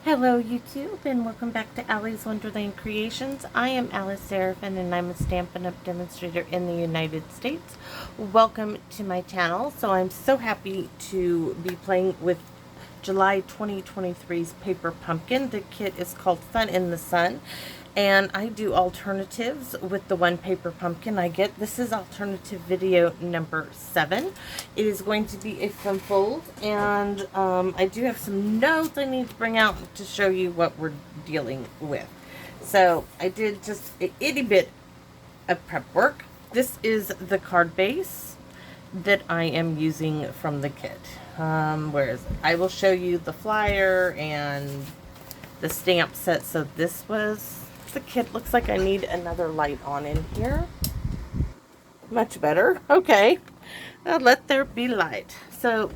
Hello YouTube, and welcome back to Allie's Wonderland Creations. I am Alice Seraphin, and I'm a Stampin' Up! Demonstrator in the United States. Welcome to my channel. So I'm so happy to be playing with July 2023's Paper Pumpkin. The kit is called Fun in the Sun, and I do alternatives with the one paper pumpkin I get. This is alternative video number 7. It is going to be a fun fold, and I do have some notes I need to bring out to show you what we're dealing with. So I did just an itty bit of prep work. This is the card base that I am using from the kit. Where is it? I will show you the flyer and the stamp set. So this was the kit. Looks like I need another light on in here. Much better. Okay. Let there be light. So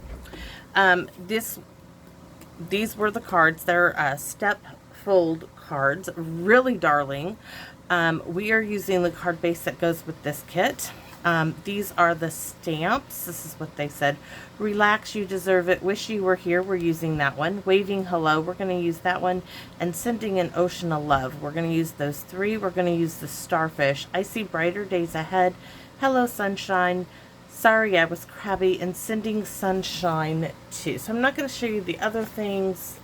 these were the cards. They're step fold cards. Really darling. We are using the card base that goes with this kit. These are the stamps. This is what they said. Relax, you deserve it. Wish you were here. We're using that one. Waving hello. We're going to use that one. And sending an ocean of love. We're going to use those 3. We're going to use the starfish. I see brighter days ahead. Hello, sunshine. Sorry, I was crabby. And sending sunshine too. So I'm not going to show you the other things.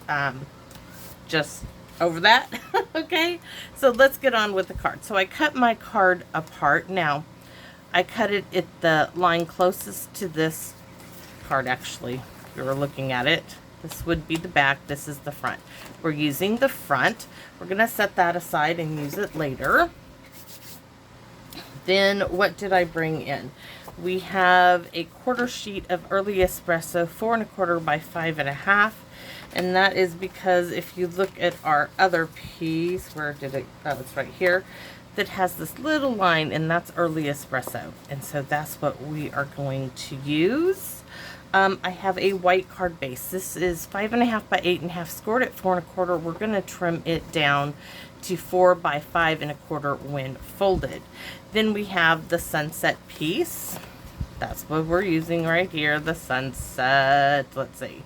Just over that. Okay. So let's get on with the card. So I cut my card apart. Now, I cut it at the line closest to this card, actually. If you were looking at it, this would be the back, this is the front. We're using the front. We're going to set that aside and use it later. Then what did I bring in? We have a quarter sheet of early espresso, 4 1/4 by 5 1/2. And that is because if you look at our other piece, where did it, oh, it's right here, that has this little line, and that's early espresso, and so that's what we are going to use. I have a white card base. This is 5 1/2 by 8 1/2, scored at 4 1/4. We're going to trim it down to 4 by 5 1/4 when folded. Then we have the sunset piece. That's what we're using right here, the sunset. Let's see,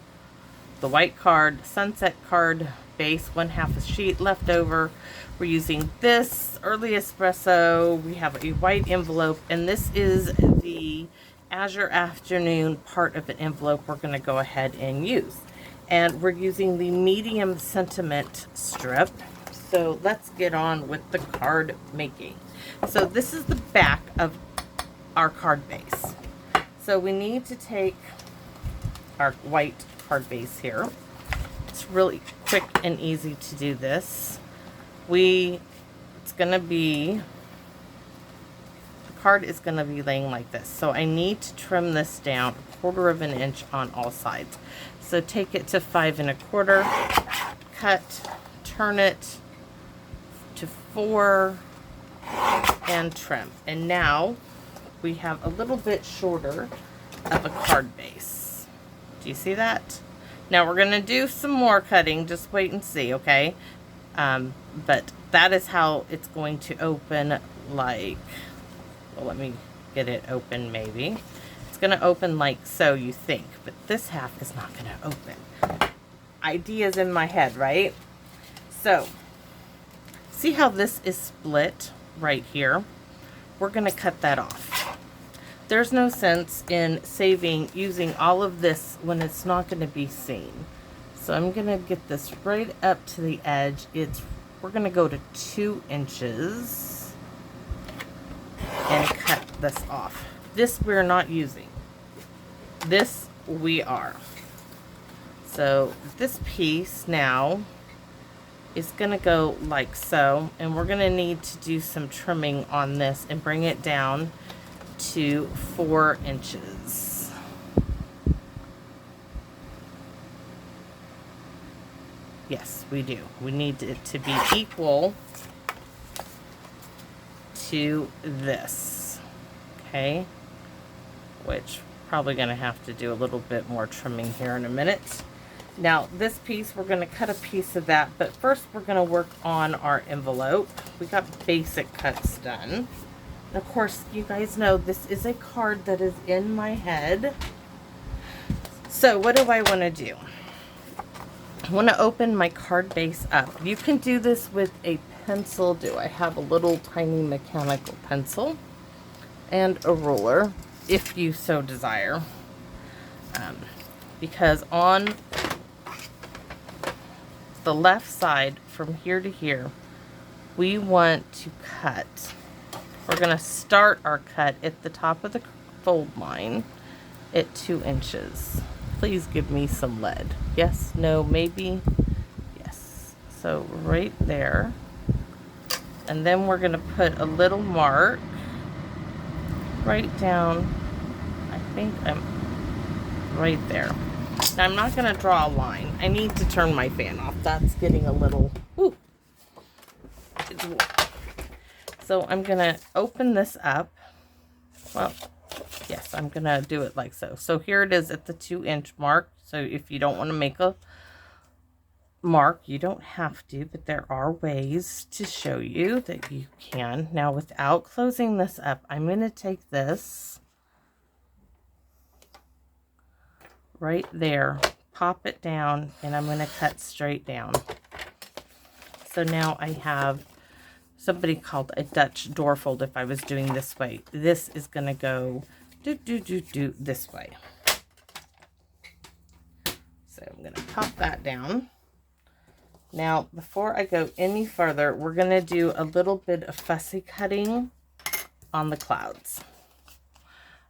the white card, sunset card base, 1/2 a sheet left over. We're using this early espresso. We have a white envelope, and this is the Azure Afternoon part of an envelope we're going to go ahead and use. And we're using the medium sentiment strip. So let's get on with the card making. So this is the back of our card base. So we need to take our white card base here. It's really quick and easy to do this. It's going to be, the card is going to be laying like this. So I need to trim this down 1/4 inch on all sides. So take it to 5 1/4, cut, turn it to 4, and trim. And now we have a little bit shorter of a card base. Do you see that? Now we're going to do some more cutting. Just wait and see, okay? But that is how it's going to open, like, well, let me get it open maybe. It's going to open like so, you think, but this half is not going to open. Ideas in my head, right? So, see how this is split right here? We're going to cut that off. There's no sense in using all of this when it's not going to be seen. So I'm going to get this right up to the edge. We're going to go to 2 inches and cut this off. This we're not using. This we are. So this piece now is going to go like so, and we're going to need to do some trimming on this and bring it down to 4 inches. Yes, we do. We need it to be equal to this, okay? Which probably going to have to do a little bit more trimming here in a minute. Now, this piece, we're going to cut a piece of that, but first we're going to work on our envelope. We got basic cuts done. And of course, you guys know this is a card that is in my head. So what do I want to do? I want to open my card base up. You can do this with a pencil. I have a little tiny mechanical pencil and a ruler, if you so desire. Because on the left side, from here to here, we want to cut. We're going to start our cut at the top of the fold line at 2 inches. Please give me some lead. Yes, no, maybe. Yes. So right there. And then we're going to put a little mark right down. I think I'm right there. Now I'm not going to draw a line. I need to turn my fan off. That's getting a little, ooh. So I'm going to open this up. Well, yes, I'm going to do it like so. So here it is at the 2-inch mark. So if you don't want to make a mark, you don't have to, but there are ways to show you that you can. Now, without closing this up, I'm going to take this right there, pop it down, and I'm going to cut straight down. So now I have, somebody called a Dutch door fold if I was doing this way. This is going to go this way. So I'm going to pop that down. Now, before I go any further, we're going to do a little bit of fussy cutting on the clouds.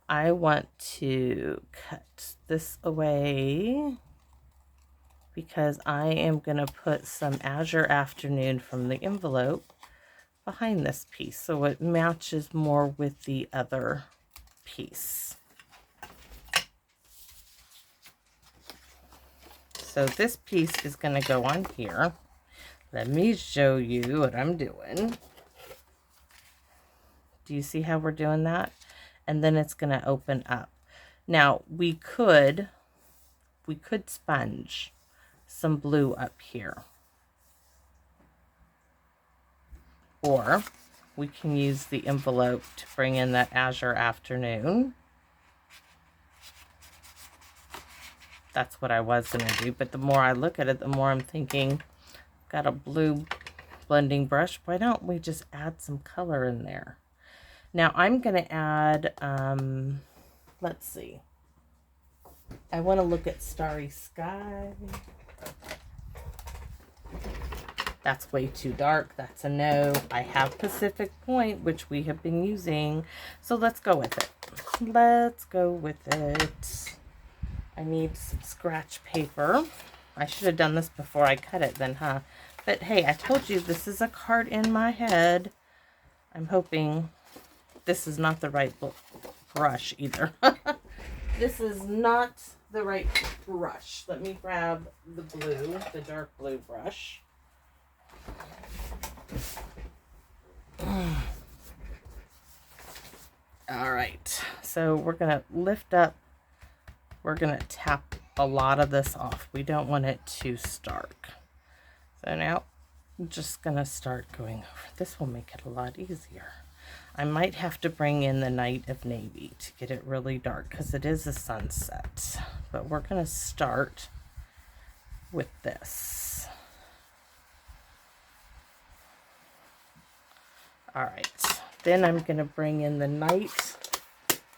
I want to cut this away because I am going to put some Azure Afternoon from the envelope behind this piece so it matches more with the other piece. So this piece is going to go on here. Let me show you what I'm doing. Do you see how we're doing that? And then it's going to open up. Now we could sponge some blue up here. Or we can use the envelope to bring in that Azure Afternoon. That's what I was going to do, but the more I look at it, the more I'm thinking, got a blue blending brush. Why don't we just add some color in there? Now I'm going to add, let's see. I want to look at Starry Sky. That's way too dark. That's a no. I have Pacific Point, which we have been using. So let's go with it. Let's go with it. I need some scratch paper. I should have done this before I cut it then, huh? But hey, I told you this is a card in my head. I'm hoping this is not the right brush either. This is not the right brush. Let me grab the blue, the dark blue brush. All right, so we're going to lift up. We're going to tap a lot of this off. We don't want it too stark. So now I'm just going to start going over. This will make it a lot easier. I might have to bring in the Night of Navy to get it really dark because it is a sunset. But we're going to start with this. All right. Then I'm going to bring in the Night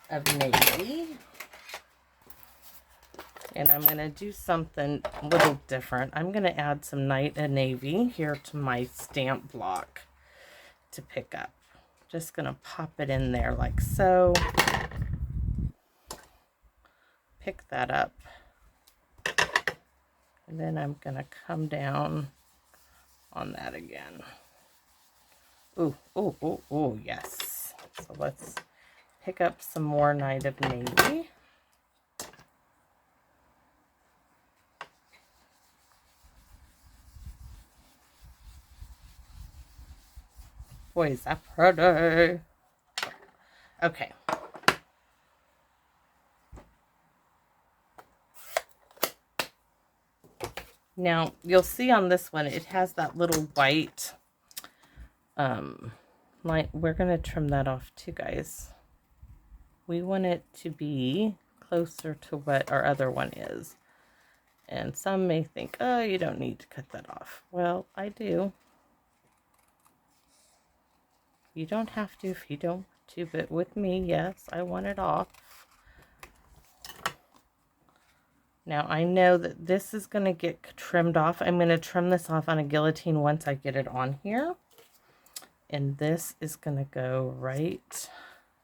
of Navy. And I'm going to do something a little different. I'm going to add some Night of Navy here to my stamp block to pick up. Just going to pop it in there like so. Pick that up. And then I'm going to come down on that again. Ooh, ooh, ooh, ooh, yes. So let's pick up some more Night of Navy. Boy, is that pretty. Okay. Now, you'll see on this one, it has that little white line. We're going to trim that off too, guys. We want it to be closer to what our other one is. And some may think, oh, you don't need to cut that off. Well, I do. You don't have to if you don't want to, but with me, yes, I want it off. Now, I know that this is going to get trimmed off. I'm going to trim this off on a guillotine once I get it on here. And this is going to go right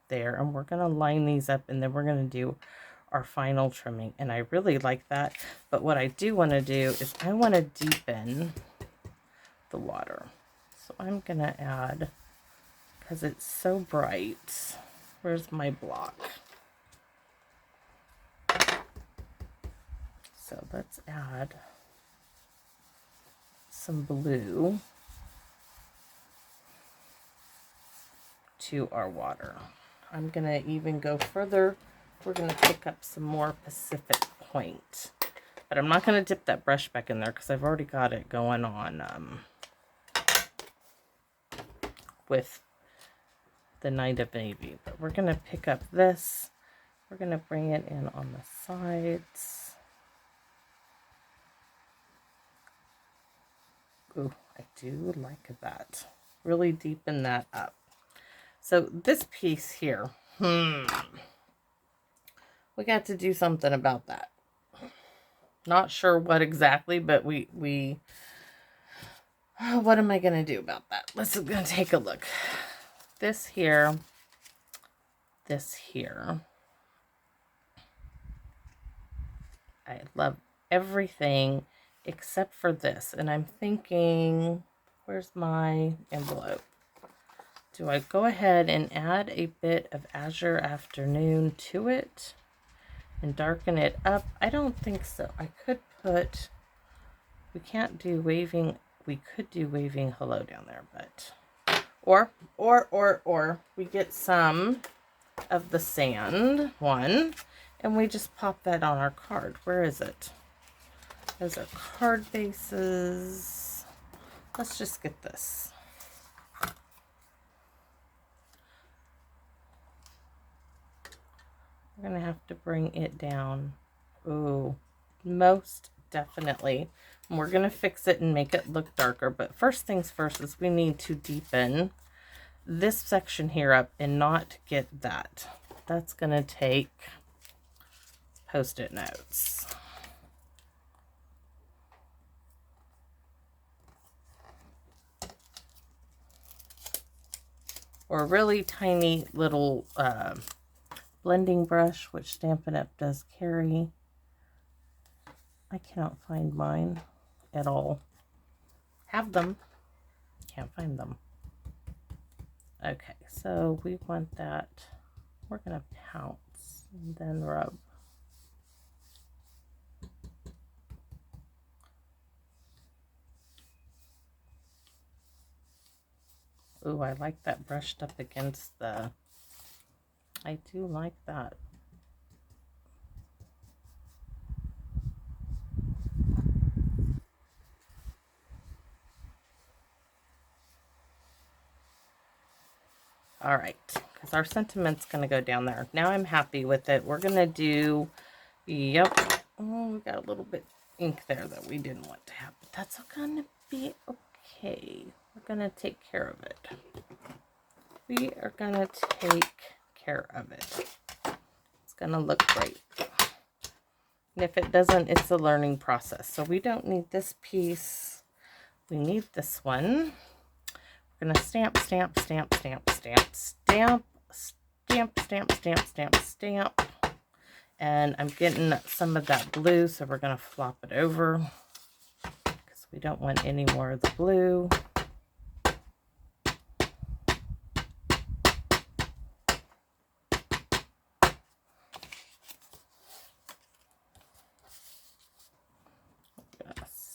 there. And we're going to line these up, and then we're going to do our final trimming. And I really like that. But what I do want to do is I want to deepen the water. So I'm going to add, because it's so bright. Where's my block? So let's add some blue to our water. I'm going to even go further. We're going to pick up some more Pacific Point. But I'm not going to dip that brush back in there because I've already got it going on with the Night of Navy. But we're going to pick up this. We're going to bring it in on the sides. Ooh, I do like that. Really deepen that up. So this piece here, we got to do something about that. Not sure what exactly, but what am I going to do about that? Let's go take a look. This here. I love everything except for this. And I'm thinking, where's my envelope? Do I go ahead and add a bit of Azure Afternoon to it and darken it up? I don't think so. I could put, we can't do waving, we could do waving hello down there, but, or we get some of the sand one and we just pop that on our card. Where is it? Those are card bases. Let's just get this. We're going to have to bring it down. Ooh, most definitely. And we're going to fix it and make it look darker. But first things first is we need to deepen this section here up and not get that. That's going to take Post-it notes. Or a really tiny little blending brush, which Stampin' Up! Does carry. I cannot find mine at all. Have them. Can't find them. Okay, so we want that. We're going to pounce and then rub. Ooh, I like that brushed up against the, I do like that. All right, because our sentiment's going to go down there. Now I'm happy with it. We're going to do, yep. Oh, we got a little bit ink there that we didn't want to have, but that's going to be okay. We're going to take care of it. We are going to take care of it. It's going to look great. And if it doesn't, it's a learning process. So we don't need this piece. We need this one. We're going to stamp, stamp, stamp, stamp, stamp, stamp, stamp, stamp, stamp, stamp, stamp. And I'm getting some of that blue, so we're going to flop it over because we don't want any more of the blue.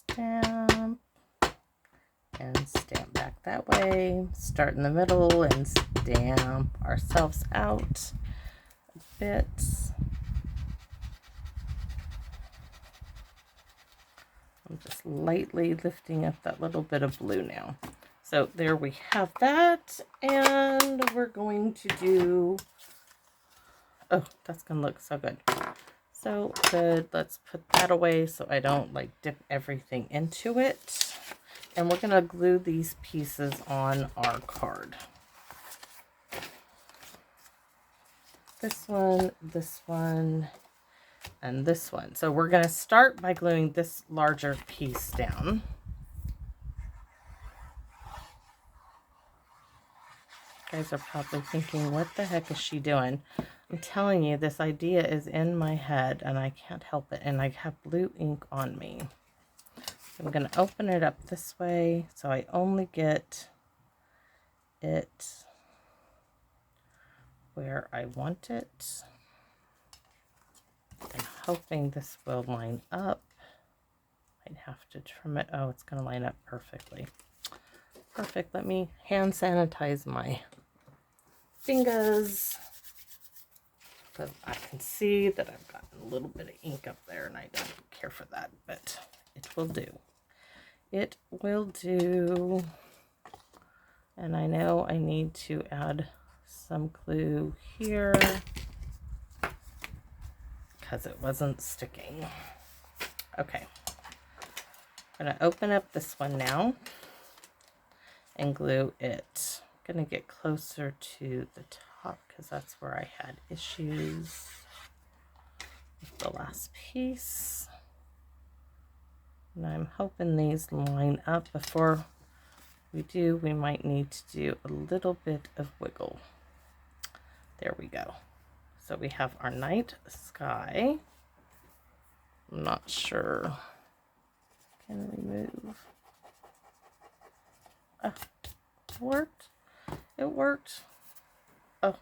Stamp and stamp back that way. Start in the middle and stamp ourselves out a bit. I'm just lightly lifting up that little bit of blue now. So there we have that, and we're going to do, oh, that's going to look so good. So good. Let's put that away so I don't like dip everything into it. And we're going to glue these pieces on our card. This one, and this one. So we're going to start by gluing this larger piece down. You guys are probably thinking, what the heck is she doing? I'm telling you, this idea is in my head and I can't help it. And I have blue ink on me. I'm going to open it up this way so I only get it where I want it. I'm hoping this will line up. I'd have to trim it. Oh, it's going to line up perfectly. Perfect. Let me hand sanitize my fingers. Because I can see that I've gotten a little bit of ink up there and I don't care for that, but it will do. It will do. And I know I need to add some glue here because it wasn't sticking. Okay. I'm going to open up this one now and glue it. I'm going to get closer to the top because that's where I had issues with the last piece. And I'm hoping these line up. Before we do, we might need to do a little bit of wiggle. There we go. So we have our night sky. I'm not sure. Can we move? Oh, it worked. It worked. Oh,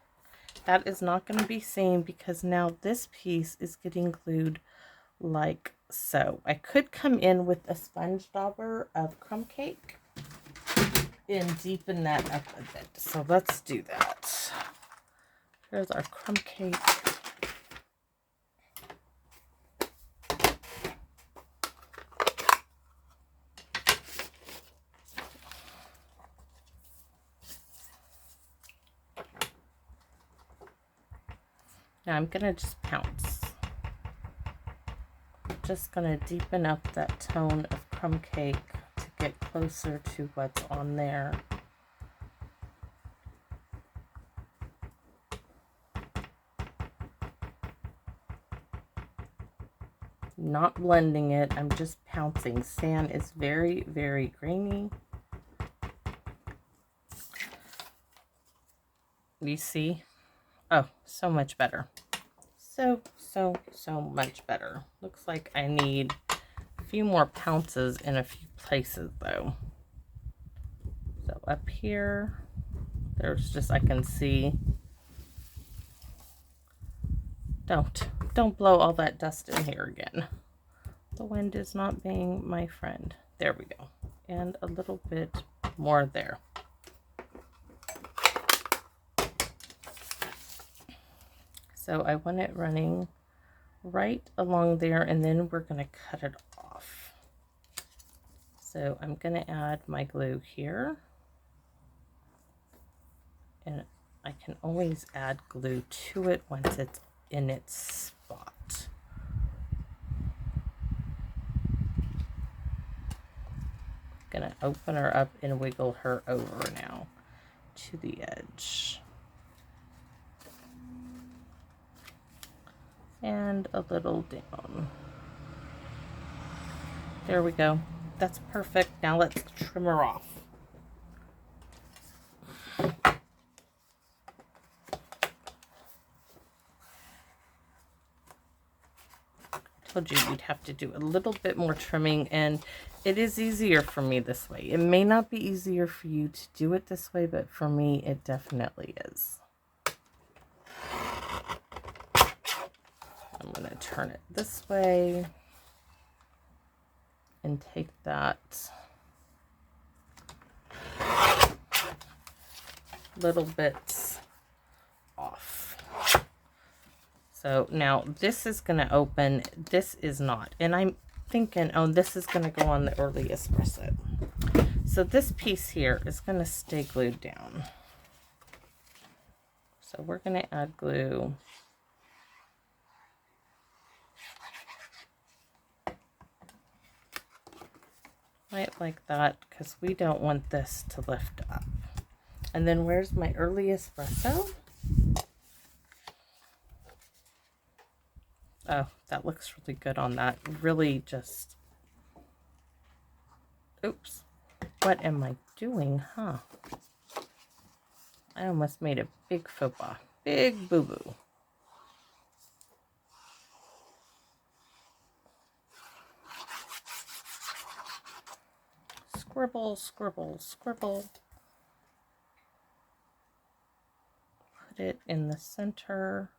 that is not going to be seen because now this piece is getting glued like so. I could come in with a sponge dauber of crumb cake and deepen that up a bit. So let's do that. Here's our crumb cake. Now I'm going to just pounce. Just going to deepen up that tone of crumb cake to get closer to what's on there. Not blending it, I'm just pouncing. Sand is very, very grainy. You see? Oh, so much better. So much better. Looks like I need a few more pounces in a few places though. So up here, there's just, I can see. Don't blow all that dust in here again. The wind is not being my friend. There we go. And a little bit more there. So I want it running right along there, and then we're going to cut it off. So I'm going to add my glue here. And I can always add glue to it once it's in its spot. Gonna open her up and wiggle her over now to the edge. And a little down. There we go. That's perfect. Now let's trim her off. Told you you'd have to do a little bit more trimming, and it is easier for me this way. It may not be easier for you to do it this way, but for me it definitely is. I'm going to turn it this way and take that little bits off. So now this is going to open, this is not. And I'm thinking, oh, this is going to go on the early espresso. So this piece here is going to stay glued down. So we're going to add glue right like that, because we don't want this to lift up. And then where's my early espresso? Oh, that looks really good on that. Really just, oops. What am I doing, huh? I almost made a big faux pas. Big boo-boo. Scribble, scribble, scribble. Put it in the center.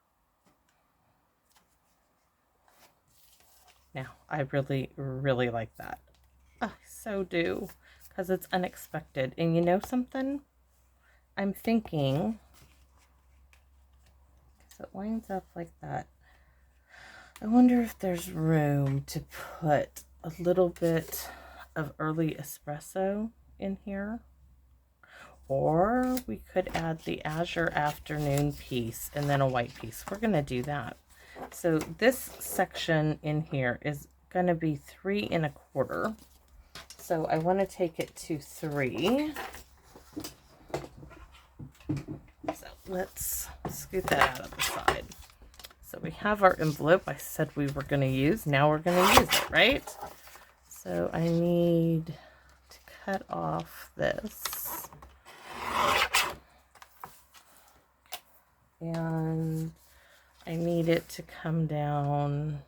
Now, I really, really like that. I so do, because it's unexpected. And you know something? I'm thinking, because it lines up like that, I wonder if there's room to put a little bit of early espresso in here. Or we could add the Azure Afternoon piece and then a white piece. We're going to do that. So this section in here is going to be 3 1/4. So I want to take it to 3. So let's scoot that out of the side. So we have our envelope I said we were going to use. Now we're going to use it, right? So I need to cut off this. And I need it to come down.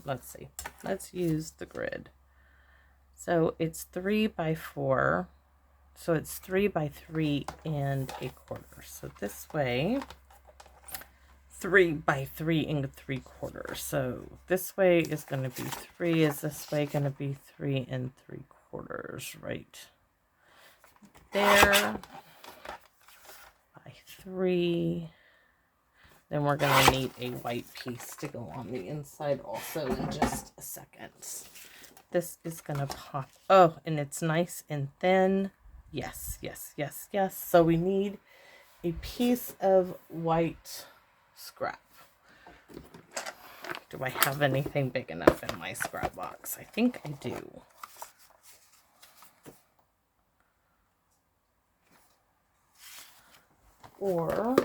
Let's see. Let's use the grid. So it's 3 by 4. So it's 3 by 3 1/4. So this way, 3 by 3 3/4. So this way is going to be 3. Is this way going to be 3 3/4? Right there. By 3. Then we're going to need a white piece to go on the inside also in just a second. This is going to pop. Oh, and it's nice and thin. Yes, yes, yes, yes. So we need a piece of white scrap. Do I have anything big enough in my scrap box? I think I do. Or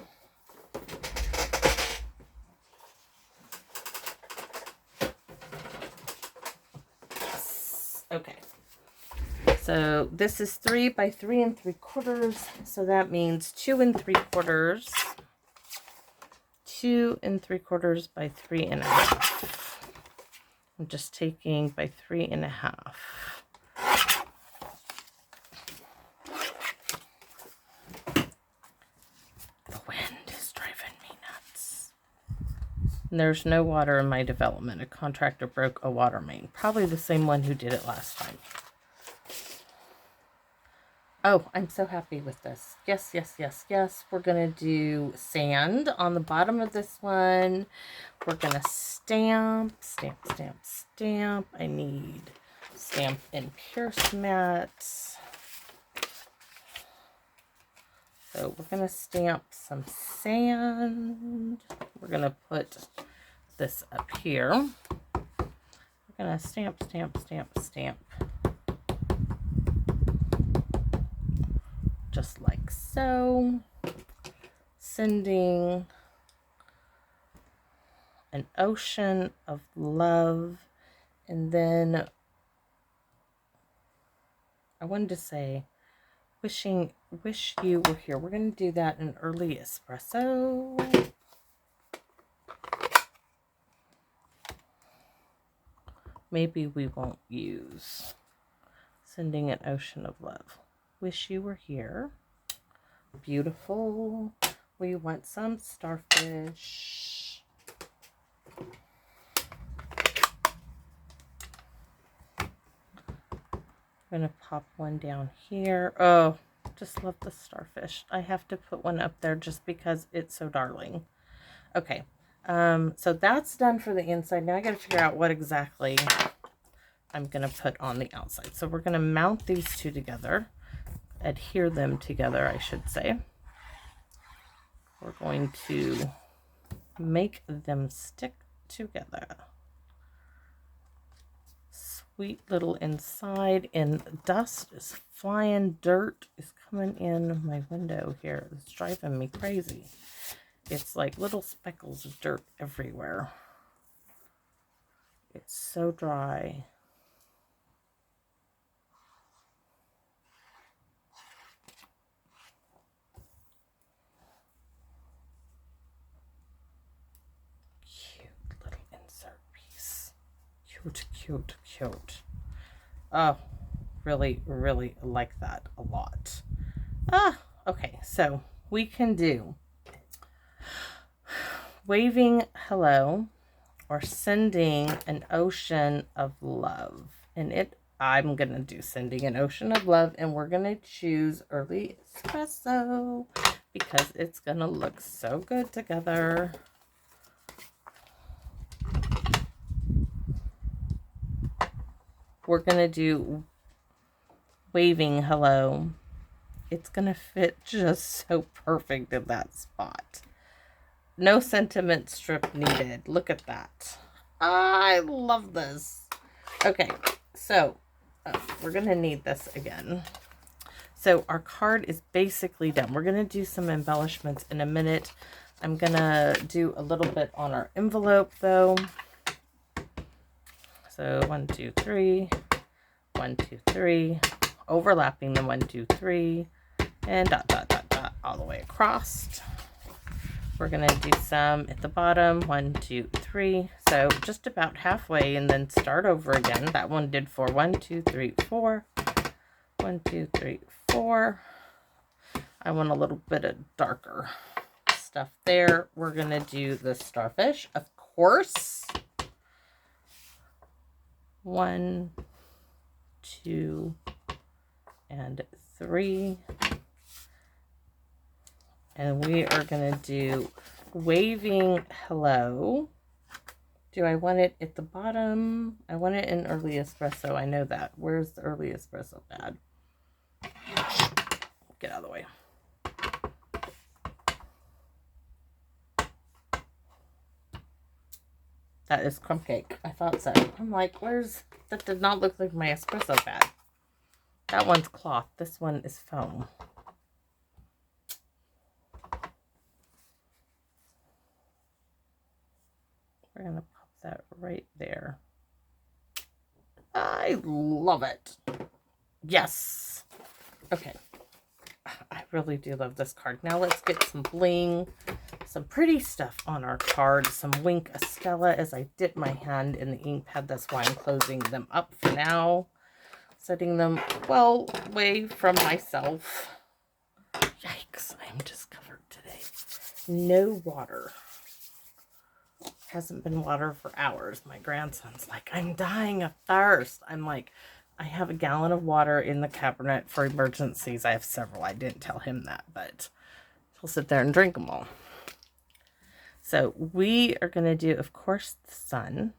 okay. So this is 3 by 3 3/4. So that means 2 3/4. 2 3/4 by 3 1/2. I'm just taking by 3 1/2. The wind is driving me nuts. And there's no water in my development. A contractor broke a water main. Probably the same one who did it last time. Oh, I'm so happy with this. Yes, yes, yes, yes. We're going to do sand on the bottom of this one. We're going to stamp, stamp, stamp, stamp. I need stamp and pierce mats. So we're going to stamp some sand. We're going to put this up here. We're going to stamp, stamp, stamp, stamp. Just like so. Sending an ocean of love. And then I wanted to say, wish you were here. We're going to do that in early espresso. Maybe we won't use sending an ocean of love. Wish you were here. Beautiful. We want some starfish. I'm going to pop one down here. Oh, just love the starfish. I have to put one up there just because it's so darling. Okay. So that's done for the inside. Now I got to figure out what exactly I'm going to put on the outside. So we're going to mount these two together. Adhere them together, I should say. We're going to make them stick together. sweet little inside, and dust is flying, dirt is coming in my window here. It's driving me crazy. It's like little speckles of dirt everywhere. It's so dry. Cute little insert piece. Cute, cute, cute. Oh, really, really like that a lot. Okay, so we can do waving hello or sending an ocean of love. And I'm going to do sending an ocean of love, and we're going to choose early espresso because it's going to look so good together. We're going to do waving hello. It's going to fit just so perfect in that spot. No sentiment strip needed. Look at that. I love this. Okay, so we're going to need this again. So our card is basically done. We're going to do some embellishments in a minute. I'm going to do a little bit on our envelope though. So 1, 2, 3, 1, 2, 3, overlapping the 1, 2, 3, and dot, dot, dot, dot, all the way across. We're going to do some at the bottom, 1, 2, 3. So just about halfway, and then start over again. That one did 4, 1, 2, 3, 4. 1, 2, 3, 4. I want a little bit of darker stuff there. We're going to do the starfish, of course. 1, 2, and 3. And we are going to do waving hello. Do I want it at the bottom? I want it in early espresso. I know that. Where's the early espresso pad? Get out of the way. That is crumb cake. I thought so. I'm like, that did not look like my espresso pad. That one's cloth. This one is foam. We're going to pop that right there. I love it. Yes. Okay. I really do love this card. Now let's get some bling, some pretty stuff on our card, some Wink Estella as I dip my hand in the ink pad. That's why I'm closing them up for now. Setting them well away from myself. Yikes, I'm just covered today. No water. Hasn't been water for hours. My grandson's like, I'm dying of thirst. I'm like, I have a gallon of water in the cabinet for emergencies. I have several. I didn't tell him that, but he'll sit there and drink them all. So we are going to do, of course, the sun.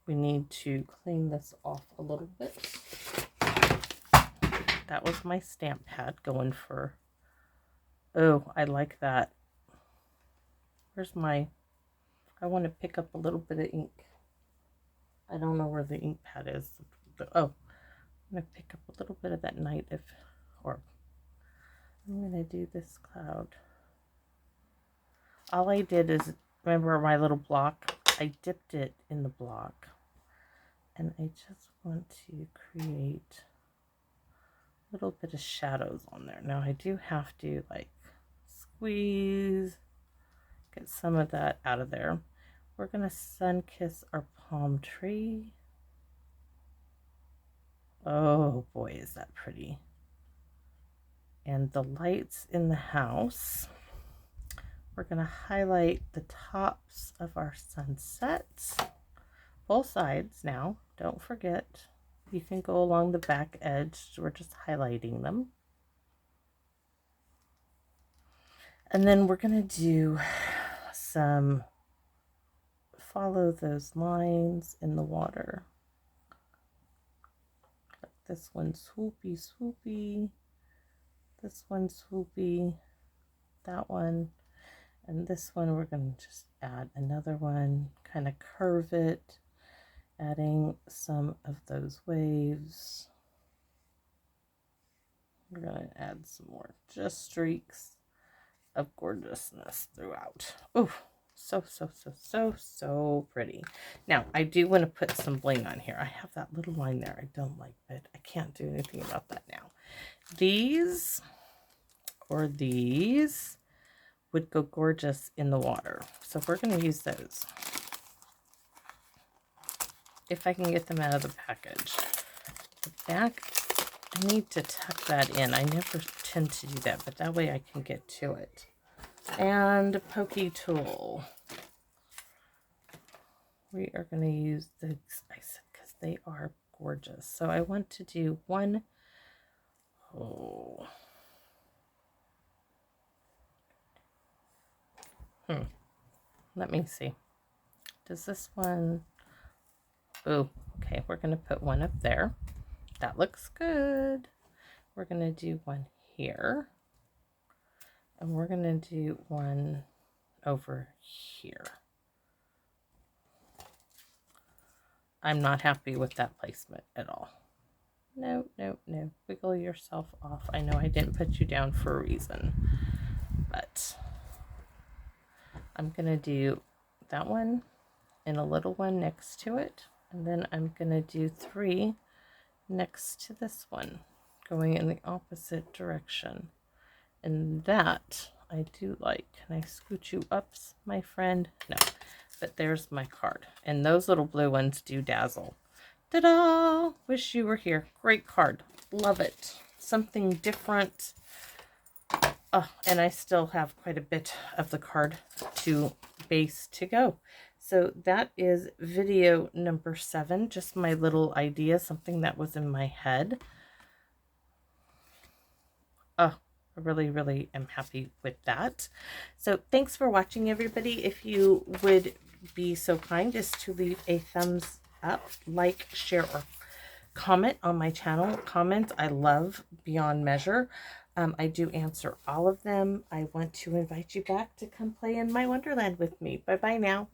We need to clean this off a little bit. That was my stamp pad going for, oh, I like that. Where's my, I want to pick up a little bit of ink. I don't know where the ink pad is. Oh, I'm going to pick up a little bit of that night or I'm going to do this cloud. All I did is, remember my little block? I dipped it in the block. And I just want to create a little bit of shadows on there. Now I do have to like squeeze, get some of that out of there. We're going to sun kiss our palm tree. Oh boy, is that pretty. And the lights in the house. We're going to highlight the tops of our sunsets. Both sides now. Don't forget. You can go along the back edge. We're just highlighting them. And then we're going to do some, follow those lines in the water. This one swoopy, swoopy. This one swoopy. That one. And this one we're going to just add another one. Kind of curve it. Adding some of those waves. We're going to add some more just streaks of gorgeousness throughout. Oh, so pretty. Now, I do want to put some bling on here. I have that little line there I don't like, but I can't do anything about that now. These or these would go gorgeous in the water. So we're going to use those. If I can get them out of the package. The back, I need to tuck that in. I never tend to do that, but that way I can get to it. And a pokey tool. We are going to use these, I said, because they are gorgeous. So I want to do one. Oh. Let me see. Does this one... Oh, okay. We're going to put one up there. That looks good. We're going to do one here. And we're going to do one over here. I'm not happy with that placement at all. No. Wiggle yourself off. I know I didn't put you down for a reason. But I'm going to do that one and a little one next to it. And then I'm going to do 3 next to this one, going in the opposite direction. And that I do like. Can I scoot you up, my friend? No, but there's my card. And those little blue ones do dazzle. Ta-da! Wish you were here. Great card. Love it. Something different. Oh, and I still have quite a bit of the card to base to go. So that is video number 7. Just my little idea, something that was in my head. Oh, I really am happy with that. So thanks for watching, everybody. If you would be so kind as to leave a thumbs up, like, share, or comment on my channel. Comments I love beyond measure. I do answer all of them. I want to invite you back to come play in my Wonderland with me. Bye-bye now.